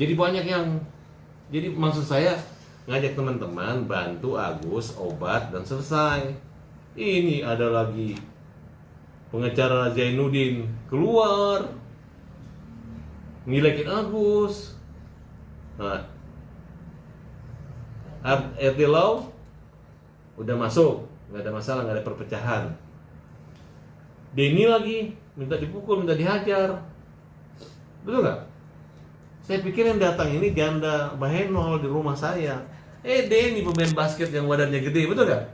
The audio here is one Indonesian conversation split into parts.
Jadi banyak yang, jadi maksud saya ngajak teman-teman bantu Agus obat dan selesai. Ini ada lagi pengacara Zainuddin keluar ngelekin Agus. Nah, RT Law udah masuk, nggak ada masalah, nggak ada perpecahan. Denny lagi minta dipukul, minta dihajar, betul nggak? Saya pikir yang datang ini janda Bahenol di rumah saya. Denny pemain basket yang badannya gede, betul nggak?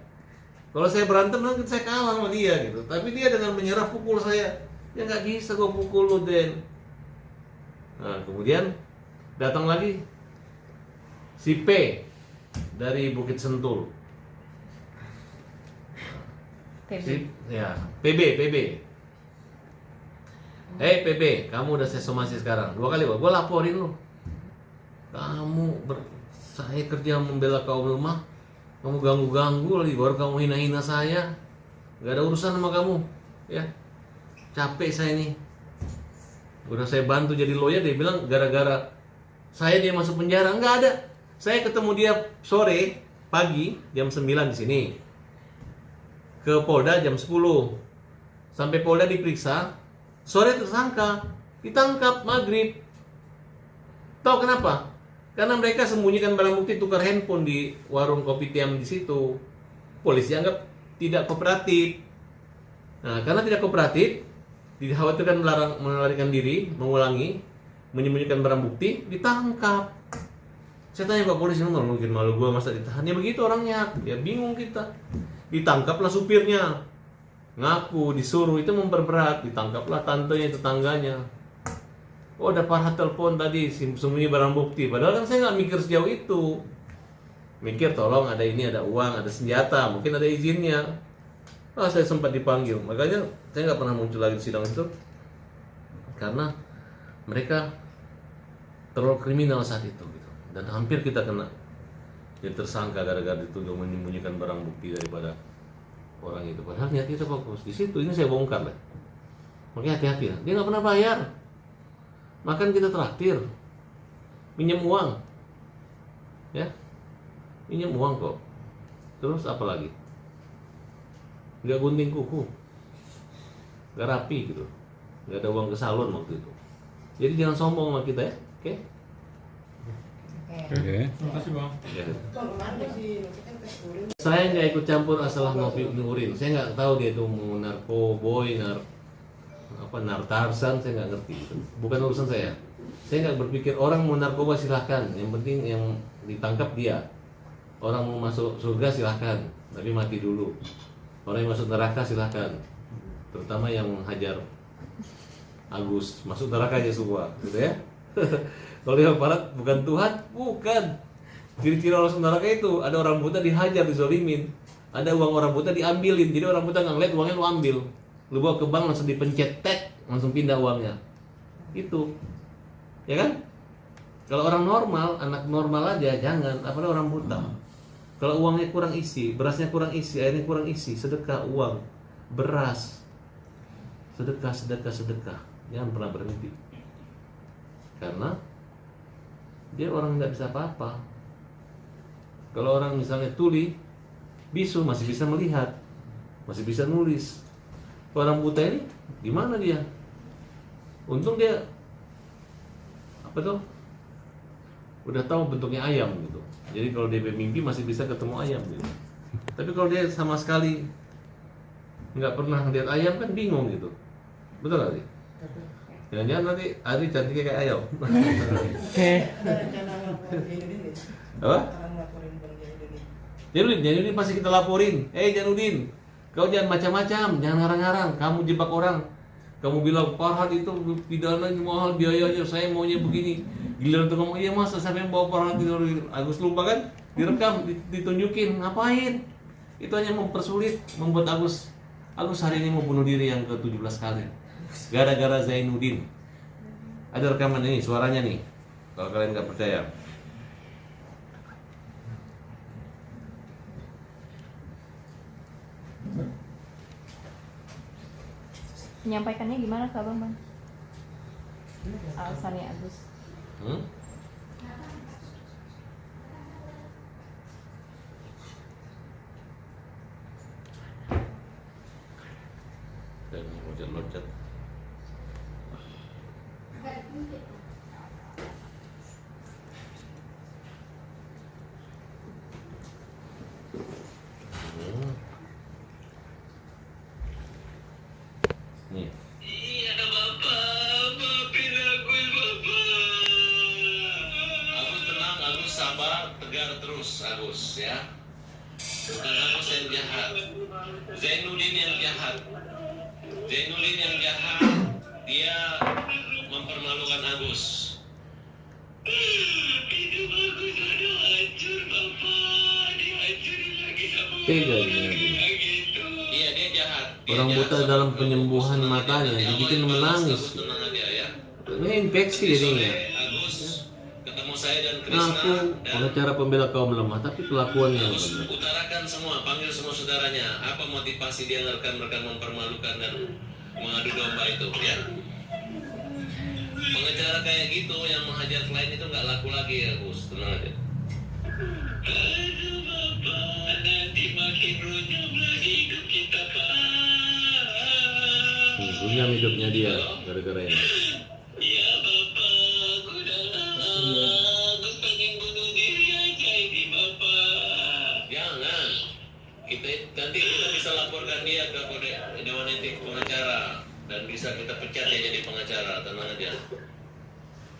Kalau saya berantem nanti saya kalah sama dia gitu. Tapi dia dengan menyerah pukul saya. Ya nggak bisa gue pukul lo, Den. Nah, kemudian datang lagi si P dari Bukit Sentul. PB. Hei PB, kamu udah saya somasi sekarang. 2 kali gue laporin lu. Saya kerja membela kaum lemah, kamu ganggu-ganggu lagi, baru kamu hina-hina saya. Gak ada urusan sama kamu, ya. Capek saya nih. Udah saya bantu jadi lawyer, dia bilang gara-gara saya dia masuk penjara. Nggak ada. Saya ketemu dia sore, pagi jam 9 di sini. Ke Polda jam 10. Sampai Polda diperiksa, sore tersangka ditangkap maghrib. Tahu kenapa? Karena mereka sembunyikan barang bukti tukar handphone di warung kopi tiam di situ. Polisi anggap tidak kooperatif. Nah, karena tidak kooperatif, dikhawatirkan melarikan diri, mengulangi, menyembunyikan barang bukti, ditangkap. Saya tanya Pak Polisi, nggak mungkin malu gue masa ditahan. Ya begitu orangnya, ya bingung kita. Ditangkaplah supirnya, ngaku disuruh, itu memperberat. Ditangkaplah tantenya, tetangganya. Oh, ada Farhat telepon tadi, sembunyi barang bukti. Padahal kan saya nggak mikir sejauh itu. Mikir tolong ada ini, ada uang, ada senjata, mungkin ada izinnya. Saya sempat dipanggil, makanya saya nggak pernah muncul lagi di sidang itu karena mereka terlalu kriminal saat itu gitu. Dan hampir kita kena jadi tersangka gara-gara dituduh menyembunyikan barang bukti daripada orang itu. Padahal niat kita fokus di situ. Ini saya bongkar deh. Makanya hati-hati ya. Dia nggak pernah bayar. Makan kita traktir, minjem uang, ya, minjem uang kok. Terus apa lagi? Nggak gunting kuku, nggak rapi gitu, nggak ada uang ke salon waktu itu. Jadi jangan sombong sama kita ya, oke? Oke. Terima kasih Bang. Ya. Saya nggak ikut campur masalah urin. Saya nggak tahu dia itu mau narkoboy, nartarsan, saya nggak ngerti. Bukan urusan saya. Saya nggak berpikir orang mau narkoba silahkan. Yang penting yang ditangkap dia. Orang mau masuk surga silahkan, tapi mati dulu. Orang yang masuk neraka silahkan. Terutama yang hajar Agus, masuk neraka aja semua, gitu ya. Kalau di barat bukan Tuhan, bukan. Ciri-ciri orang masuk neraka itu ada orang buta dihajar, dizolimin. Ada uang orang buta diambilin. Jadi orang buta nggak ngeliat uangnya lu ambil. Lu bawa ke bank langsung dipencet tek, langsung pindah uangnya. Itu. Ya kan? Kalau orang normal, anak normal aja jangan, apalagi orang buta. Kalau uangnya kurang isi, berasnya kurang isi, airnya kurang isi, sedekah uang, beras. Sedekah. Jangan pernah berhenti. Karena dia orang nggak bisa apa-apa. Kalau orang misalnya tuli, bisu masih bisa melihat, masih bisa nulis. Orang buta ini gimana dia? Untung dia udah tahu bentuknya ayam gitu. Jadi kalau dia bermimpi masih bisa ketemu ayam gitu. Tapi kalau dia sama sekali nggak pernah lihat ayam kan bingung gitu. Betul nggak sih? Jangan-jangan nanti Ari cantiknya kayak ayam. Oke. Apa? Janudin pasti kita laporin. Janudin, kau jangan macam-macam, jangan ngarang-ngarang. Kamu jebak orang. Kamu bilang Farhat itu pidana mahal biayanya, saya maunya begini. Giliran tuh ngomong, iya mas, siapa yang bawa Farhat itu? Agus lupa kan? Direkam, ditunjukin, ngapain? Itu hanya mempersulit, membuat Agus hari ini mau bunuh diri yang ke-17 kali. Gara-gara Zainuddin. Ada rekaman ini, suaranya nih. Kalau kalian nggak percaya. Menyampaikannya gimana ke abang, Bang? Alasannya Agus. loncat. Nih. Iya Bapak, maafin aku Bapak. Agus tenang, Agus sabar, tegar terus Agus ya. Bukan Agus yang jahat, Zainuddin yang jahat. Zainuddin yang jahat, dia mempermalukan Agus. Hidup aku sudah hancur Bapak, dihancurin lagi sama Tega orang dia. kayak gitu. Iya dia jahat. Dia Orang jahat buta sama dalam Agus. penyembuhan Tenang matanya, aja, dibikin Agus menangis. tenang aja ya. Ini infeksi Nanti sore jadinya. Agus ketemu saya dan Krisna Ngaku dan pengacara pembela kaum lemah, tapi kelakuannya yang Agus benar. utarakan semua, panggil semua saudaranya. Apa motivasi dia rekan-rekan mempermalukan dan mengadu domba itu, ya? Pengacara kayak gitu yang menghajar klien itu nggak laku lagi ya, Gus. Tenang aja. Aduh Bapak, nanti makin runyam lagi hidup kita Pak. Runyam hidupnya dia gara-gara ini. Ya Bapak, aku udah aku pengen bunuh diri aja ini Bapak. Jangan. Nanti kita bisa laporkan dia ke Dewan Etik Pengacara dan bisa kita pecat dia jadi pengacara. Tenang aja.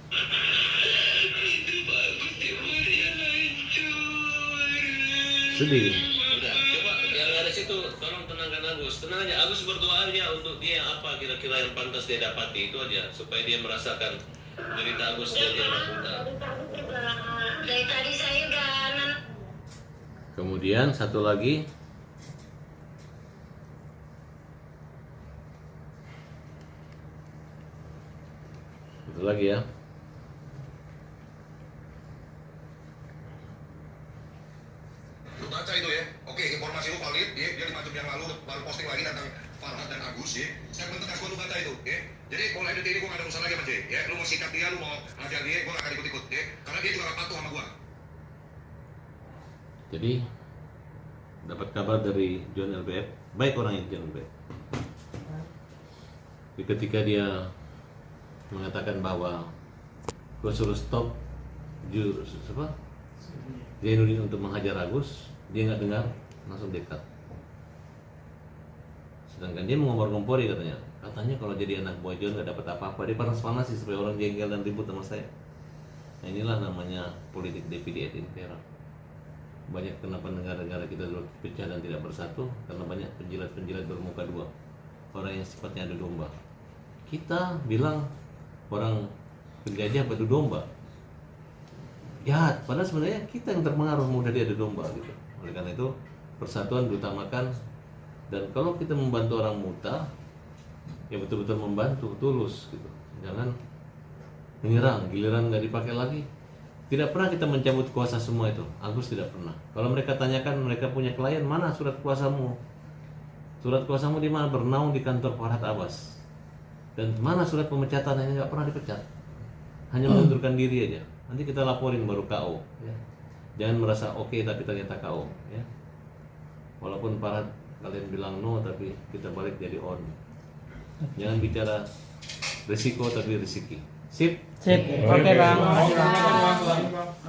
Hidup aku kemudian hancur. Sedih. Udah, coba yang ada situ tolong tenangkan Agus. Tenang aja, Agus berdoa aja untuk dia apa kira-kira yang pantas dia dapati itu aja supaya dia merasakan derita Agus jadi anak muda. Dari tadi saya udah Kemudian satu lagi, ya. Lu baca itu ya, oke informasi lu valid ya, dia 5 jam yang lalu baru posting lagi tentang Farhad dan Agus ya. Segmen tegas gua lu baca itu ya. Jadi mulai detik ini gua gak ada urusan lagi sama dia ya. Lu mau sikat dia, lu mau ngajar dia, gua gak akan ikut-ikut ya. Karena dia juga gak patuh sama gua. Jadi dapat kabar dari John LBF, baik orangnya John LBF. Jadi ketika dia mengatakan bahwa gue suruh stop Zainuddin untuk menghajar Agus, dia nggak dengar, langsung dekat. Sedangkan dia mengompor-ngompori katanya kalau jadi anak buah John nggak dapat apa-apa, dia panas-panas sih supaya orang jengkel dan ribut sama saya. Nah inilah namanya politik DPD et impera. Banyak kenapa negara-negara kita dulu pecah dan tidak bersatu karena banyak penjilat-penjilat bermuka dua, orang yang sifatnya adu domba. Kita bilang orang penjajah adu domba, jahat, padahal sebenarnya kita yang terpengaruh mudah dia adu domba gitu. Oleh karena itu persatuan diutamakan, dan kalau kita membantu orang buta ya betul-betul membantu tulus gitu, jangan menyerang giliran nggak dipakai lagi. Tidak pernah kita mencabut kuasa semua itu, Agus tidak pernah. Kalau mereka tanyakan, mereka punya klien, mana surat kuasamu? Surat kuasamu di mana? Bernaung di kantor Farhad Abbas. Dan mana surat pemecatan? Yang nggak pernah dipecat, hanya mengundurkan diri aja. Nanti kita laporin baru KO ya. Jangan merasa oke tapi ternyata KO ya. Walaupun Farhad kalian bilang no tapi kita balik jadi on. Jangan bicara risiko tapi risiki. Sip. Sip. Oke, Bang. Makasih, Bang.